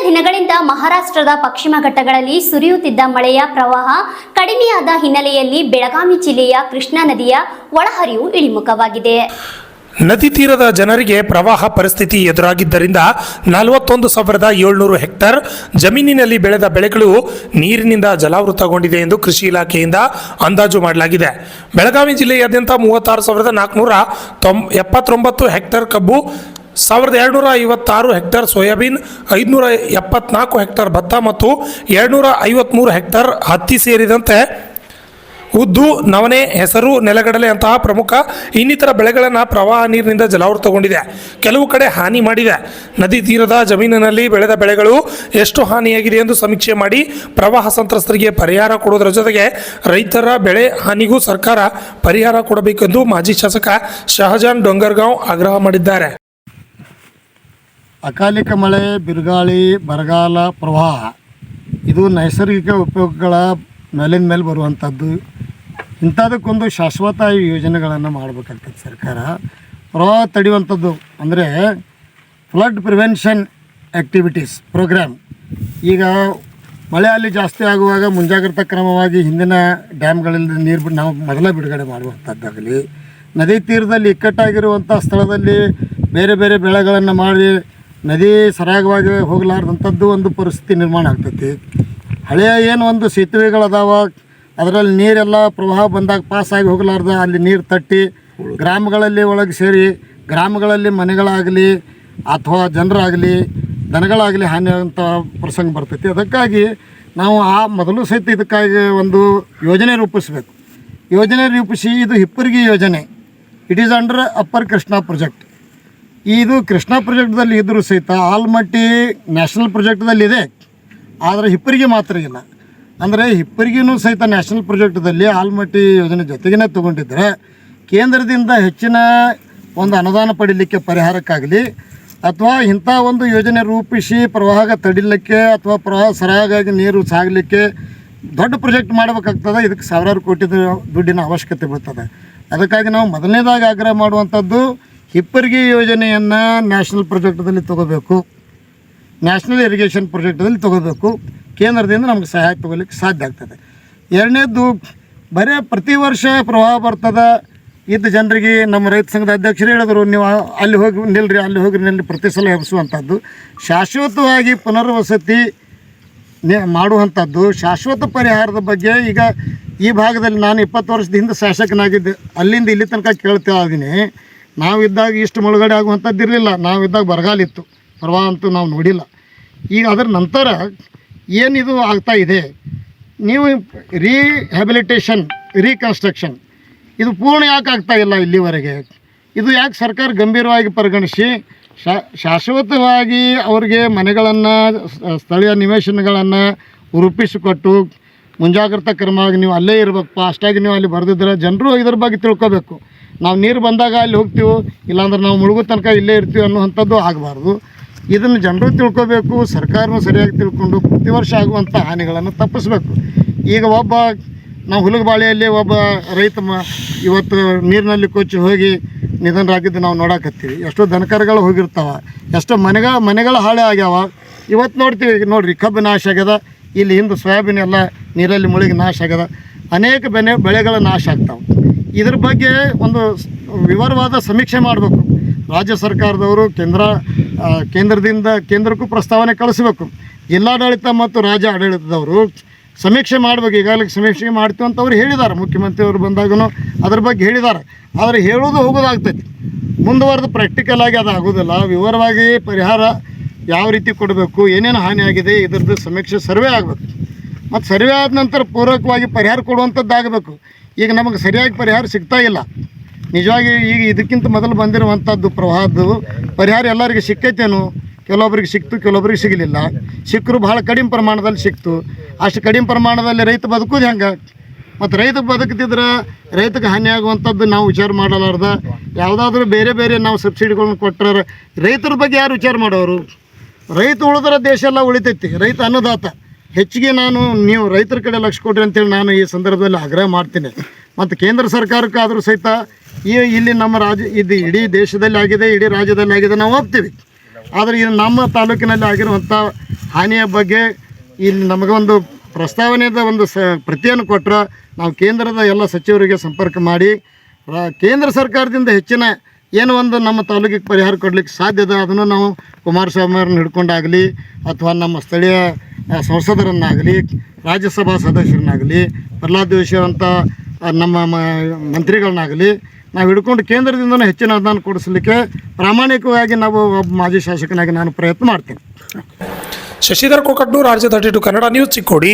ದಿನಗಳಿಂದ ಮಹಾರಾಷ್ಟ್ರದ ಪಶ್ಚಿಮ ಘಟ್ಟಗಳಲ್ಲಿ ಸುರಿಯುತ್ತಿದ್ದ ಮಳೆಯ ಪ್ರವಾಹ ಕಡಿಮೆಯಾದ ಹಿನ್ನೆಲೆಯಲ್ಲಿ ಬೆಳಗಾವಿ ಜಿಲ್ಲೆಯ ಕೃಷ್ಣಾ ನದಿಯ ಒಳಹರಿವು ಇಳಿಮುಖವಾಗಿದೆ. ನದಿ ತೀರದ ಜನರಿಗೆ ಪ್ರವಾಹ ಪರಿಸ್ಥಿತಿ ಎದುರಾಗಿದ್ದರಿಂದ 41,700 ಹೆಕ್ಟೇರ್ ಜಮೀನಿನಲ್ಲಿ ಬೆಳೆದ ಬೆಳೆಗಳು ನೀರಿನಿಂದ ಜಲಾವೃತಗೊಂಡಿದೆ ಎಂದು ಕೃಷಿ ಇಲಾಖೆಯಿಂದ ಅಂದಾಜು ಮಾಡಲಾಗಿದೆ. ಬೆಳಗಾವಿ ಜಿಲ್ಲೆಯಾದ್ಯಂತ 36,479 ಹೆಕ್ಟೇರ್ ಕಬ್ಬು, 1,256 ಹೆಕ್ಟೇರ್ ಸೋಯಾಬೀನ್, 574 ಹೆಕ್ಟೇರ್ ಭತ್ತ ಮತ್ತು 253 ಹೆಕ್ಟೇರ್ ಹತ್ತಿ ಸೇರಿದಂತೆ ಉದ್ದು, ನವಣೆ, ಹೆಸರು, ನೆಲಗಡಲೆ ಅಂತಹ ಪ್ರಮುಖ ಇನ್ನಿತರ ಬೆಳೆಗಳನ್ನು ಪ್ರವಾಹ ನೀರಿನಿಂದ ಜಲಾವೃತಗೊಂಡಿದೆ. ಕೆಲವು ಕಡೆ ಹಾನಿ ಮಾಡಿದೆ. ನದಿ ತೀರದ ಜಮೀನಿನಲ್ಲಿ ಬೆಳೆದ ಬೆಳೆಗಳು ಎಷ್ಟು ಹಾನಿಯಾಗಿದೆ ಎಂದು ಸಮೀಕ್ಷೆ ಮಾಡಿ ಪ್ರವಾಹ ಸಂತ್ರಸ್ತರಿಗೆ ಪರಿಹಾರ ಕೊಡುವುದರ ಜೊತೆಗೆ ರೈತರ ಬೆಳೆ ಹಾನಿಗೂ ಸರ್ಕಾರ ಪರಿಹಾರ ಕೊಡಬೇಕೆಂದು ಮಾಜಿ ಶಾಸಕ ಶಹಜಾನ್ ಡೊಂಗರ್ಗಾಂವ್ ಆಗ್ರಹ ಮಾಡಿದ್ದಾರೆ. ಅಕಾಲಿಕ ಮಳೆ, ಬಿರುಗಾಳಿ, ಬರಗಾಲ, ಪ್ರವಾಹ ಇದು ನೈಸರ್ಗಿಕ ಉಪಯೋಗಗಳ ಮೇಲಿನ ಮೇಲೆ ಬರುವಂಥದ್ದು. ಇಂಥದಕ್ಕೊಂದು ಶಾಶ್ವತ ಯೋಜನೆಗಳನ್ನು ಮಾಡಬೇಕಾಗ್ತದೆ ಸರ್ಕಾರ. ಪ್ರವಾಹ ತಡೆಯುವಂಥದ್ದು ಅಂದರೆ ಫ್ಲಡ್ ಪ್ರಿವೆನ್ಷನ್ ಆ್ಯಕ್ಟಿವಿಟೀಸ್ ಪ್ರೋಗ್ರಾಮ್. ಈಗ ಮಳೆ ಅಲ್ಲಿ ಜಾಸ್ತಿ ಆಗುವಾಗ ಮುಂಜಾಗ್ರತಾ ಕ್ರಮವಾಗಿ ಹಿಂದಿನ ಡ್ಯಾಮ್ಗಳಿಂದ ನೀರು ನಾವು ಮೊದಲ ಬಿಡುಗಡೆ ಮಾಡುವಂಥದ್ದಾಗಲಿ, ನದಿ ತೀರದಲ್ಲಿ ಇಕ್ಕಟ್ಟಾಗಿರುವಂಥ ಸ್ಥಳದಲ್ಲಿ ಬೇರೆ ಬೇರೆ ಬೆಳೆಗಳನ್ನು ಮಾಡಿ ನದಿ ಸರಾಗವಾಗಿ ಹೋಗಲಾರ್ದಂಥದ್ದು ಒಂದು ಪರಿಸ್ಥಿತಿ ನಿರ್ಮಾಣ ಆಗ್ತೈತಿ. ಹಳೆಯ ಏನು ಒಂದು ಸೇತುವೆಗಳದಾವ, ಅದರಲ್ಲಿ ನೀರೆಲ್ಲ ಪ್ರವಾಹ ಬಂದಾಗ ಪಾಸಾಗಿ ಹೋಗಲಾರ್ದ ಅಲ್ಲಿ ನೀರು ತಟ್ಟಿ ಗ್ರಾಮಗಳಲ್ಲಿ ಒಳಗೆ ಸೇರಿ ಗ್ರಾಮಗಳಲ್ಲಿ ಮನೆಗಳಾಗಲಿ ಅಥವಾ ಜನರಾಗಲಿ ದನಗಳಾಗಲಿ ಹಾನಿಯಾಗುವಂಥ ಪ್ರಸಂಗ ಬರ್ತೈತಿ. ಅದಕ್ಕಾಗಿ ನಾವು ಮೊದಲು ಸಹಿತ ಇದಕ್ಕಾಗಿ ಒಂದು ಯೋಜನೆ ರೂಪಿಸಬೇಕು. ಯೋಜನೆ ರೂಪಿಸಿ ಇದು ಹಿಪ್ಪರಗಿ ಯೋಜನೆ, it is under upper Krishna project. ಇದು ಕೃಷ್ಣಾ ಪ್ರಾಜೆಕ್ಟ್ದಲ್ಲಿ ಇದ್ದರೂ ಸಹಿತ ಆಲ್ಮಟ್ಟಿ ನ್ಯಾಷನಲ್ ಪ್ರಾಜೆಕ್ಟ್ದಲ್ಲಿದೆ, ಆದರೆ ಹಿಪ್ಪರಿಗೆ ಮಾತ್ರ ಇಲ್ಲ. ಅಂದರೆ ಹಿಪ್ಪರಿಗೂ ಸಹಿತ ನ್ಯಾಷನಲ್ ಪ್ರಾಜೆಕ್ಟ್ದಲ್ಲಿ ಆಲ್ಮಟ್ಟಿ ಯೋಜನೆ ಜೊತೆಗೇ ತೊಗೊಂಡಿದ್ದರೆ ಕೇಂದ್ರದಿಂದ ಹೆಚ್ಚಿನ ಒಂದು ಅನುದಾನ ಪಡೀಲಿಕ್ಕೆ ಪರಿಹಾರಕ್ಕಾಗಲಿ ಅಥವಾ ಇಂಥ ಒಂದು ಯೋಜನೆ ರೂಪಿಸಿ ಪ್ರವಾಹ ತಡಿಲಿಕ್ಕೆ ಅಥವಾ ಪ್ರವಾಹ ಸರಾಗವಾಗಿ ನೀರು ಸಾಗಲಿಕ್ಕೆ ದೊಡ್ಡ ಪ್ರಾಜೆಕ್ಟ್ ಮಾಡಬೇಕಾಗ್ತದೆ. ಇದಕ್ಕೆ ಸಾವಿರಾರು ಕೋಟಿ ದುಡ್ಡಿನ ಅವಶ್ಯಕತೆ ಬೀಳ್ತದೆ. ಅದಕ್ಕಾಗಿ ನಾವು ಮೊದಲನೇದಾಗಿ ಆಗ್ರಹ ಮಾಡುವಂಥದ್ದು ಹಿಪ್ಪರಿಗಿ ಯೋಜನೆಯನ್ನು ನ್ಯಾಷನಲ್ ಪ್ರಾಜೆಕ್ಟ್ದಲ್ಲಿ ತೊಗೋಬೇಕು, ನ್ಯಾಷನಲ್ ಇರಿಗೇಷನ್ ಪ್ರಾಜೆಕ್ಟ್ದಲ್ಲಿ ತೊಗೋಬೇಕು. ಕೇಂದ್ರದಿಂದ ನಮ್ಗೆ ಸಹಾಯ ತೊಗೊಲಿಕ್ಕೆ ಸಾಧ್ಯ ಆಗ್ತದೆ. ಎರಡನೇದ್ದು, ಬರೀ ಪ್ರತಿ ವರ್ಷ ಪ್ರವಾಹ ಬರ್ತದೆ ಇದ್ದ ಜನರಿಗೆ ನಮ್ಮ ರೈತ ಸಂಘದ ಅಧ್ಯಕ್ಷರು ಹೇಳಿದ್ರು, ನೀವು ಅಲ್ಲಿ ಹೋಗಿ ನಿಲ್ರಿ, ಅಲ್ಲಿ ಹೋಗಿ ನಿಲ್ಲಿ, ಪ್ರತಿ ಸಲ ಎಬ್ಬಿಸುವಂಥದ್ದು ಶಾಶ್ವತವಾಗಿ ಪುನರ್ವಸತಿ ಮಾಡುವಂಥದ್ದು ಶಾಶ್ವತ ಪರಿಹಾರದ ಬಗ್ಗೆ. ಈಗ ಈ ಭಾಗದಲ್ಲಿ ನಾನು 20 ವರ್ಷದ ಹಿಂದೆ ಶಾಸಕನಾಗಿದ್ದೆ, ಅಲ್ಲಿಂದ ಇಲ್ಲಿ ತನಕ ಕೇಳ್ತಾ ಇದ್ದೀನಿ. ನಾವಿದ್ದಾಗ ಇಷ್ಟು ಮುಳುಗಡೆ ಆಗುವಂಥದ್ದು ಇರಲಿಲ್ಲ, ನಾವಿದ್ದಾಗ ಬರಗಾಲ ಇತ್ತು, ಪ್ರವಾಹ ಅಂತೂ ನಾವು ನೋಡಿಲ್ಲ. ಈಗ ಅದರ ನಂತರ ಏನಿದು ಆಗ್ತಾ ಇದೆ, ನೀವು ರೀಹ್ಯಾಬಿಲಿಟೇಷನ್, ರೀಕನ್ಸ್ಟ್ರಕ್ಷನ್ ಇದು ಪೂರ್ಣ ಯಾಕೆ ಆಗ್ತಾ ಇಲ್ಲ ಇಲ್ಲಿವರೆಗೆ? ಇದು ಯಾಕೆ ಸರ್ಕಾರ ಗಂಭೀರವಾಗಿ ಪರಿಗಣಿಸಿ ಶಾಶ್ವತವಾಗಿ ಅವ್ರಿಗೆ ಮನೆಗಳನ್ನು, ಸ್ಥಳೀಯ ನಿವೇಶನಗಳನ್ನು ರೂಪಿಸಿಕೊಟ್ಟು ಮುಂಜಾಗ್ರತಾ ಕ್ರಮವಾಗಿ ನೀವು ಅಲ್ಲೇ ಇರಬೇಕು. ಅಷ್ಟಾಗಿ ನೀವು ಅಲ್ಲಿ ಬರೆದಿದ್ರೆ ಜನರು ಇದ್ರ ಬಗ್ಗೆ ತಿಳ್ಕೊಬೇಕು. ನಾವು ನೀರು ಬಂದಾಗ ಅಲ್ಲಿ ಹೋಗ್ತೀವಿ, ಇಲ್ಲಾಂದ್ರೆ ನಾವು ಮುಳುಗೋ ತನಕ ಇಲ್ಲೇ ಇರ್ತೀವಿ ಅನ್ನುವಂಥದ್ದು ಆಗಬಾರ್ದು. ಇದನ್ನು ಜನರು ತಿಳ್ಕೊಬೇಕು, ಸರ್ಕಾರನೂ ಸರಿಯಾಗಿ ತಿಳ್ಕೊಂಡು ಪ್ರತಿ ವರ್ಷ ಆಗುವಂಥ ಹಾನಿಗಳನ್ನು ತಪ್ಪಿಸ್ಬೇಕು. ಈಗ ನಾವು ಹುಲಗಬಾಳಿಯಲ್ಲಿ ಒಬ್ಬ ರೈತ ಇವತ್ತು ನೀರಿನಲ್ಲಿ ಕೊಚ್ಚಿ ಹೋಗಿ ನಿಧನರಾಗಿದ್ದು ನಾವು ನೋಡಕತ್ತೀವಿ. ಎಷ್ಟೋ ದನಕರುಗಳು ಹೋಗಿರ್ತಾವೆ, ಎಷ್ಟೋ ಮನೆಗಳು ಹಾಳೆ ಆಗ್ಯಾವ. ಇವತ್ತು ನೋಡ್ತೀವಿ, ನೋಡಿರಿ, ಕಬ್ಬು ನಾಶ ಆಗ್ಯದ, ಇಲ್ಲಿ ಹಿಂದೆ ಸೋಯಾಬೀನ್ ಎಲ್ಲ ನೀರಲ್ಲಿ ಮುಳುಗಿ ನಾಶ ಆಗ್ಯದ, ಅನೇಕ ಬೆಳೆಗಳು ನಾಶ ಆಗ್ತಾವೆ. ಇದ್ರ ಬಗ್ಗೆ ಒಂದು ವಿವರವಾದ ಸಮೀಕ್ಷೆ ಮಾಡಬೇಕು. ರಾಜ್ಯ ಸರ್ಕಾರದವರು ಕೇಂದ್ರದಿಂದ ಕೇಂದ್ರಕ್ಕೂ ಪ್ರಸ್ತಾವನೆ ಕಳಿಸಬೇಕು. ಜಿಲ್ಲಾಡಳಿತ ಮತ್ತು ರಾಜ್ಯ ಆಡಳಿತದವರು ಸಮೀಕ್ಷೆ ಮಾಡಬೇಕು. ಈಗಾಗಲೇ ಸಮೀಕ್ಷೆ ಮಾಡ್ತೀವಿ ಅಂತ ಅವ್ರು ಹೇಳಿದ್ದಾರೆ, ಮುಖ್ಯಮಂತ್ರಿಯವರು ಬಂದಾಗೂ ಅದ್ರ ಬಗ್ಗೆ ಹೇಳಿದ್ದಾರೆ. ಆದರೆ ಹೇಳೋದು ಹೋಗೋದಾಗ್ತೈತಿ, ಮುಂದುವರೆದು ಪ್ರಾಕ್ಟಿಕಲ್ ಆಗಿ ಅದು ಆಗೋದಿಲ್ಲ. ವಿವರವಾಗಿ ಪರಿಹಾರ ಯಾವ ರೀತಿ ಕೊಡಬೇಕು, ಏನೇನು ಹಾನಿ ಆಗಿದೆ ಇದ್ರದ್ದು ಸಮೀಕ್ಷೆ ಸರ್ವೆ ಆಗಬೇಕು. ಮತ್ತು ಸರ್ವೆ ಆದ ನಂತರ ಪೂರಕವಾಗಿ ಪರಿಹಾರ ಕೊಡುವಂಥದ್ದು ಆಗಬೇಕು. ಈಗ ನಮಗೆ ಸರಿಯಾಗಿ ಪರಿಹಾರ ಸಿಗ್ತಾ ಇಲ್ಲ. ನಿಜವಾಗಿ ಈಗ ಇದಕ್ಕಿಂತ ಮೊದಲು ಬಂದಿರುವಂಥದ್ದು ಪ್ರವಾಹದ್ದು ಪರಿಹಾರ ಎಲ್ಲರಿಗೆ ಸಿಕ್ಕೈತೇನು? ಕೆಲವೊಬ್ಬರಿಗೆ ಸಿಕ್ತು, ಕೆಲವೊಬ್ಬರಿಗೆ ಸಿಗಲಿಲ್ಲ. ಸಿಕ್ಕರು ಭಾಳ ಕಡಿಮೆ ಪ್ರಮಾಣದಲ್ಲಿ ಸಿಕ್ತು. ಅಷ್ಟು ಕಡಿಮೆ ಪ್ರಮಾಣದಲ್ಲಿ ರೈತ ಬದುಕೋದು ಹೆಂಗೆ? ಮತ್ತು ರೈತ ಬದುಕ್ತಿದ್ರೆ ರೈತಗೆ ಹಾನಿಯಾಗುವಂಥದ್ದು ನಾವು ವಿಚಾರ ಮಾಡಲಾರ್ದ ಯಾವುದಾದ್ರೂ ಬೇರೆ ಬೇರೆ ನಾವು ಸಬ್ಸಿಡಿಗಳನ್ನ ಕೊಟ್ಟರೆ ರೈತರ ಬಗ್ಗೆ ಯಾರು ವಿಚಾರ ಮಾಡೋರು? ರೈತ ಉಳಿದ್ರೆ ದೇಶ ಎಲ್ಲ ಉಳಿತೈತಿ. ರೈತ ಅನ್ನದಾತ. ಹೆಚ್ಚಿಗೆ ನೀವು ರೈತರ ಕಡೆ ಲಕ್ಷ್ಯ ಕೊಡ್ರಿ ಅಂತೇಳಿ ನಾನು ಈ ಸಂದರ್ಭದಲ್ಲಿ ಆಗ್ರಹ ಮಾಡ್ತೀನಿ. ಮತ್ತು ಕೇಂದ್ರ ಸರ್ಕಾರಕ್ಕಾದರೂ ಸಹಿತ ಇಲ್ಲಿ ನಮ್ಮ ಇದು ಇಡೀ ದೇಶದಲ್ಲಿ ಆಗಿದೆ, ಇಡೀ ರಾಜ್ಯದಲ್ಲಿ ಆಗಿದೆ, ನಾವು ಒಪ್ತೀವಿ. ಆದರೆ ಇದು ನಮ್ಮ ತಾಲೂಕಿನಲ್ಲಿ ಆಗಿರುವಂಥ ಹಾನಿಯ ಬಗ್ಗೆ ಇಲ್ಲಿ ನಮಗೊಂದು ಪ್ರಸ್ತಾವನೆದ ಒಂದು ಪ್ರತಿಯನ್ನು ಕೊಟ್ಟರೆ ನಾವು ಕೇಂದ್ರದ ಎಲ್ಲ ಸಚಿವರಿಗೆ ಸಂಪರ್ಕ ಮಾಡಿ ಕೇಂದ್ರ ಸರ್ಕಾರದಿಂದ ಹೆಚ್ಚಿನ ಏನು ಒಂದು ನಮ್ಮ ತಾಲೂಕಿಗೆ ಪರಿಹಾರ ಕೊಡಲಿಕ್ಕೆ ಸಾಧ್ಯದ ಅದನ್ನು ನಾವು ಕುಮಾರಸ್ವಾಮಿ ಅವ್ರನ್ನ ಹಿಡ್ಕೊಂಡಾಗಲಿ ಅಥವಾ ನಮ್ಮ ಸ್ಥಳೀಯ ಸಂಸದರನ್ನಾಗಲಿ ರಾಜ್ಯಸಭಾ ಸದಸ್ಯರನ್ನಾಗಲಿ ಪ್ರಹ್ಲಾದ್ ಜೋಶಿ ಅಂತ ನಮ್ಮ ಮಂತ್ರಿಗಳನ್ನಾಗಲಿ ನಾವು ಹಿಡ್ಕೊಂಡು ಕೇಂದ್ರದಿಂದಲೂ ಹೆಚ್ಚಿನ ಅನುದಾನ ಕೊಡಿಸಲಿಕ್ಕೆ ಪ್ರಾಮಾಣಿಕವಾಗಿ ನಾವು ಒಬ್ಬ ಮಾಜಿ ಶಾಸಕನಾಗಿ ನಾನು ಪ್ರಯತ್ನ ಮಾಡ್ತೀನಿ. Shashidhar Kokatnur, RJ 32 Kannada news, Chikkodi.